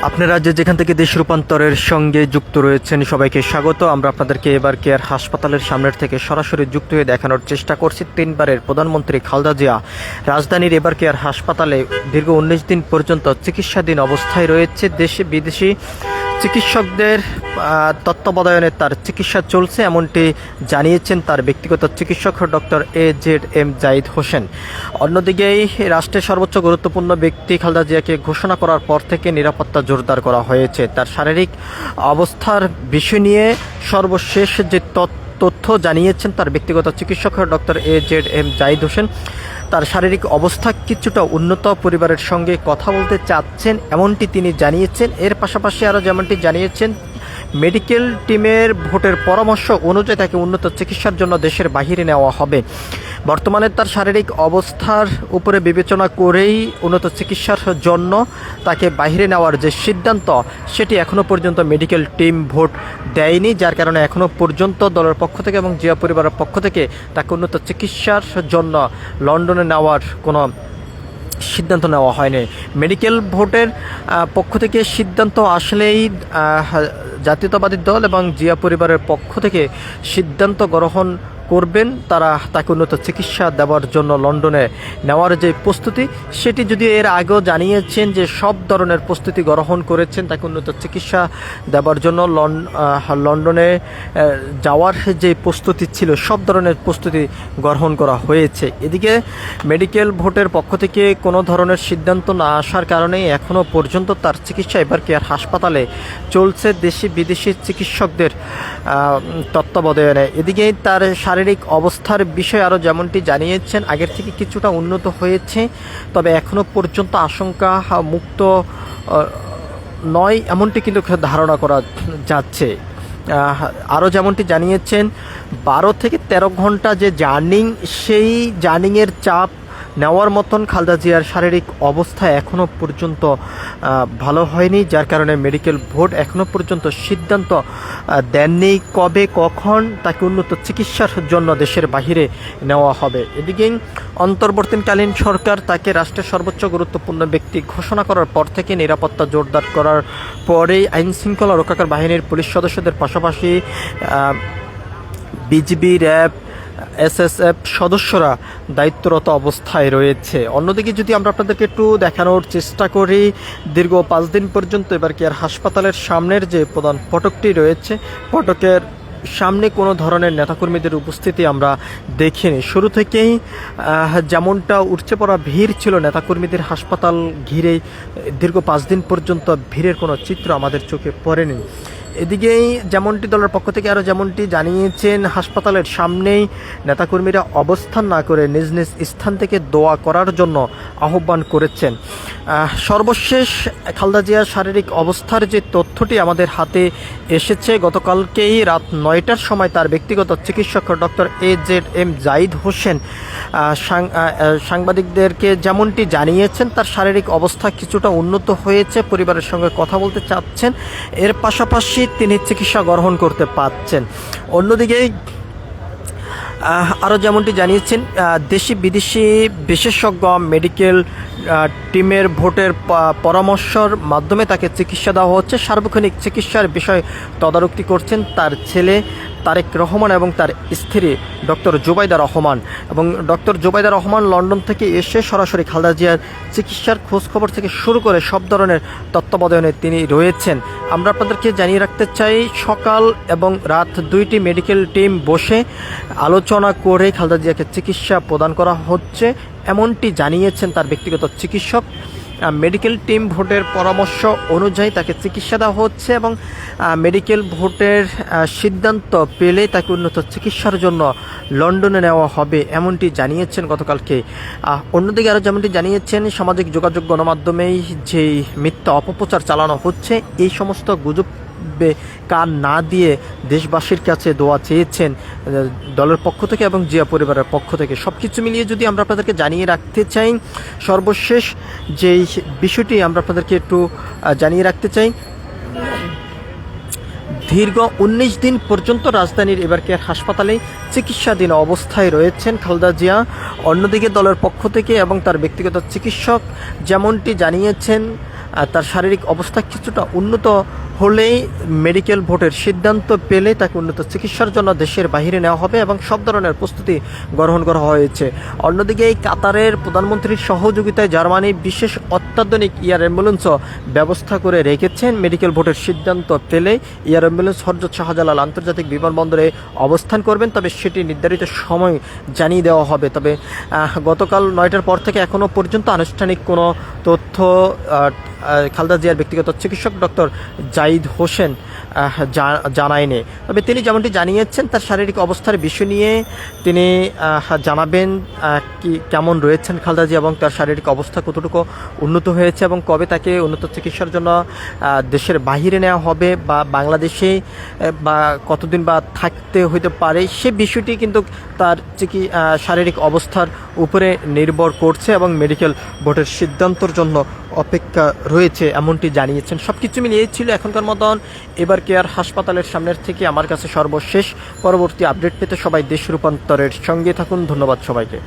আপনারা যেখান থেকে দেশ রূপান্তরের সঙ্গে যুক্ত রয়েছেন সবাইকে স্বাগত। আমরা আপনাদেরকে এবার কেয়ার হাসপাতালের সামনের থেকে সরাসরি যুক্ত হয়ে দেখানোর চেষ্টা করছি। তিনবারের প্রধানমন্ত্রী খালেদা জিয়া রাজধানীর এবার কেয়ার হাসপাতালে দীর্ঘ 19 দিন পর্যন্ত চিকিৎসাধীন অবস্থায় রয়েছে। দেশে বিদেশি চিকিৎসকদের তত্ত্বাবধানে তার চিকিৎসা চলছে, এমনটি জানিয়েছেন তার ব্যক্তিগত চিকিৎসক ডক্টর AZM জাহিদ হোসেন। অন্যদিকেই রাষ্ট্রের সর্বোচ্চ গুরুত্বপূর্ণ ব্যক্তি খালেদা জিয়াকে ঘোষণা করার পর থেকে নিরাপত্তা জোরদার করা হয়েছে। তার শারীরিক অবস্থার বিষয় নিয়ে সর্বশেষ যে তথ্য জানিয়েছেন তার ব্যক্তিগত চিকিৎসক ডক্টর AZM জাহিদ হোসেন, তার শারীরিক অবস্থা কিছুটা উন্নত, পরিবারের সঙ্গে কথা বলতে চাচ্ছেন এমনটি তিনি জানিয়েছেন। এর পাশাপাশি আরও যেমনটি জানিয়েছেন, মেডিকেল টিমের ভোটের পরামর্শ অনুযায়ী তাকে উন্নত চিকিৎসার জন্য দেশের বাহিরে নেওয়া হবে। বর্তমানে তার শারীরিক অবস্থার উপরে বিবেচনা করেই উন্নত চিকিৎসার জন্য তাকে বাহিরে নেওয়ার যে সিদ্ধান্ত, সেটি এখনও পর্যন্ত মেডিকেল টিম ভোট দেয়নি, যার কারণে এখনও পর্যন্ত দলের পক্ষ থেকে এবং জিয়া পরিবারের পক্ষ থেকে তাকে উন্নত চিকিৎসার জন্য লন্ডনে নেওয়ার কোনো সিদ্ধান্ত নেওয়া হয়নি। মেডিকেল ভোটের পক্ষ থেকে সিদ্ধান্ত আসলেই জাতীয়তাবাদী দল এবং জিয়া পরিবারের পক্ষ থেকে সিদ্ধান্ত গ্রহণ করবেন। তারা তাকে উন্নত চিকিৎসা দেওয়ার জন্য লন্ডনে নেওয়ার যে প্রস্তুতি, সেটি যদিও এর আগেও জানিয়েছেন যে সব ধরনের প্রস্তুতি গ্রহণ করেছেন তাকে উন্নত চিকিৎসা দেওয়ার জন্য। লন্ডনে যাওয়ার যে প্রস্তুতি ছিল, সব ধরনের প্রস্তুতি গ্রহণ করা হয়েছে। এদিকে মেডিকেল ভোটের পক্ষ থেকে কোনো ধরনের সিদ্ধান্ত না আসার কারণে এখনও পর্যন্ত তার চিকিৎসা এবার কেয়ার হাসপাতালে চলছে দেশি বিদেশি চিকিৎসকদের তত্ত্বাবধানে। এদিকে তার শারীরিক অবস্থার বিষয়ে আরও যেমনটি জানিয়েছেন, আগের থেকে কিছুটা উন্নত হয়েছে, তবে এখনও পর্যন্ত আশঙ্কা মুক্ত নয় এমনটি কিন্তু ধারণা করা যাচ্ছে। আরও যেমনটি জানিয়েছেন, 12 থেকে 13 ঘন্টা যে জার্নিং, সেই জার্নিংয়ের চাপ নেওয়ার মতন খালেদা জিয়ার শারীরিক অবস্থা এখনও পর্যন্ত ভালো হয়নি, যার কারণে মেডিকেল বোর্ড এখনও পর্যন্ত সিদ্ধান্ত দেননি কবে কখন তাকে উন্নত চিকিৎসার জন্য দেশের বাহিরে নেওয়া হবে। এদিকে অন্তর্বর্তীকালীন সরকার তাকে রাষ্ট্রের সর্বোচ্চ গুরুত্বপূর্ণ ব্যক্তি ঘোষণা করার পর থেকে নিরাপত্তা জোরদার করার পরেই আইন শৃঙ্খলা রক্ষাকারী বাহিনীর পুলিশ সদস্যদের পাশাপাশি বিজিবি, র্যাব, SSF সদস্যরা দায়িত্বরত অবস্থায় রয়েছে। অন্যদিকে যদি আমরা আপনাদেরকে একটু দেখানোর চেষ্টা করি, দীর্ঘ 5 দিন পর্যন্ত এবার কেয়ার হাসপাতালের সামনের যে প্রধান ফটকটি রয়েছে, ফটকের সামনে কোনো ধরনের নেতাকর্মীদের উপস্থিতি আমরা দেখিনি। শুরু থেকেই যেমনটা উঠছে পড়া ভিড় ছিল নেতাকর্মীদের, হাসপাতাল ঘিরে দীর্ঘ 5 দিন পর্যন্ত ভিড়ের কোনো চিত্র আমাদের চোখে পড়েনি। এদিকেই যেমনটি দলের পক্ষ থেকে আরও যেমনটি জানিয়েছেন, হাসপাতালের সামনেই নেতাকর্মীরা অবস্থান না করে নিজ নিজ স্থান থেকে দোয়া করার জন্য আহ্বান করেছেন। সর্বশেষ খালেদা জিয়ার শারীরিক অবস্থার যে তথ্যটি আমাদের হাতে এসেছে, গতকালকেই রাত 9টার সময় তার ব্যক্তিগত চিকিৎসক ডক্টর AZM জাহিদ হোসেন সাংবাদিকদেরকে যেমনটি জানিয়েছেন, তার শারীরিক অবস্থা কিছুটা উন্নত হয়েছে, পরিবারের সঙ্গে কথা বলতে চাচ্ছেন, এর পাশাপাশি তিনি চিকিৎসা গ্রহণ করতে পারছেন। অন্যদিকে আরও যেমনটি জানিয়েছেন, দেশি বিদেশি বিশেষজ্ঞ মেডিকেল টিমের ভোটের পরামর্শের মাধ্যমে তাকে চিকিৎসা দেওয়া হচ্ছে। সার্বক্ষণিক চিকিৎসার বিষয় তদারকি করছেন তার ছেলে তারেক রহমান এবং তার স্ত্রী ডক্টর জুবাইদা রহমান। এবং ডক্টর জুবাইদা রহমান লন্ডন থেকে এসে সরাসরি খালেদা জিয়ার চিকিৎসার খোঁজখবর থেকে শুরু করে সব ধরনের তত্ত্বাবধানে তিনি রয়েছেন। আমরা আপনাদেরকে জানিয়ে রাখতে চাই, সকাল এবং রাত 2টি মেডিকেল টিম বসে আলোচনা করে খালেদা জিয়াকে চিকিৎসা প্রদান করা হচ্ছে এমনটি জানিয়েছেন তার ব্যক্তিগত চিকিৎসক। মেডিকেল টিম ভোটের পরামর্শ অনুযায়ী তাকে চিকিৎসা দেওয়া হচ্ছে এবং মেডিকেল ভোটের সিদ্ধান্ত পেলে তাকে উন্নত চিকিৎসার জন্য লন্ডনে নেওয়া হবে এমনটি জানিয়েছেন গতকালকে। অন্যদিকে আরও যেমনটি জানিয়েছেন, সামাজিক যোগাযোগ গণমাধ্যমেই যেই মিথ্যা অপপ্রচার চালানো হচ্ছে, এই সমস্ত গুজব কান না দিয়ে দেশবাসীর কাছে দোয়া চেয়েছেন দলের পক্ষ থেকে এবং জিয়া পরিবারের পক্ষ থেকে। সব কিছু মিলিয়ে যদি আমরা আপনাদেরকে জানিয়ে রাখতে চাই, সর্বশেষ যেই বিষয়টি আমরা আপনাদেরকে একটু জানিয়ে রাখতে চাই, দীর্ঘ 19 দিন পর্যন্ত রাজধানীর এবার কেয়ার হাসপাতালে চিকিৎসাধীন অবস্থায় রয়েছেন খালেদা জিয়া। অন্যদিকে দলের পক্ষ থেকে এবং তার ব্যক্তিগত চিকিৎসক যেমনটি জানিয়েছেন, তার শারীরিক অবস্থা কিছুটা উন্নত হলেই মেডিকেল বোর্ডের সিদ্ধান্ত পেলে তাকে উন্নত চিকিৎসার জন্য দেশের বাইরে নেওয়া হবে এবং সব ধরনের প্রস্তুতি গ্রহণ করা হয়েছে। অন্যদিকে এই কাতারের প্রধানমন্ত্রীর সহযোগিতায় জার্মানি বিশেষ অত্যাধুনিক এয়ার অ্যাম্বুলেন্সও ব্যবস্থা করে রেখেছেন। মেডিকেল বোর্ডের সিদ্ধান্ত পেলে এয়ার অ্যাম্বুলেন্স হযরত শাহজালাল আন্তর্জাতিক বিমানবন্দরে অবস্থান করবেন, তবে সেটি নির্ধারিত সময় জানিয়ে দেওয়া হবে। তবে গতকাল 9টার পর থেকে এখনও পর্যন্ত আনুষ্ঠানিক কোনো তথ্য খালেদা জিয়ার ব্যক্তিগত চিকিৎসক ডক্টর জাহিদ হোসেন জানায়নি। তবে তিনি যেমনটি জানিয়েছেন তার শারীরিক অবস্থার বিষয় নিয়ে তিনি জানাবেন কি কেমন রয়েছেন খালেদা জিয়া এবং তার শারীরিক অবস্থা কতটুকু উন্নত হয়েছে এবং কবে তাকে উন্নত চিকিৎসার জন্য দেশের বাহিরে নেওয়া হবে বা বাংলাদেশে বা কতদিন বা থাকতে হতে পারে সে বিষয়টি কিন্তু তার শারীরিক অবস্থার উপরে নির্ভর করছে এবং মেডিকেল বোর্ডের সিদ্ধান্তর জন্য অপেক্ষা রয়েছে এমনটি জানিয়েছেন। সব কিছু মিলিয়ে ছিল এখনকার মতন এবার কেয়ার হাসপাতালের সামনের থেকে আমার কাছে সর্বশেষ। পরবর্তী আপডেট পেতে সবাই দেশ রূপান্তরের সঙ্গে থাকুন। ধন্যবাদ সবাইকে।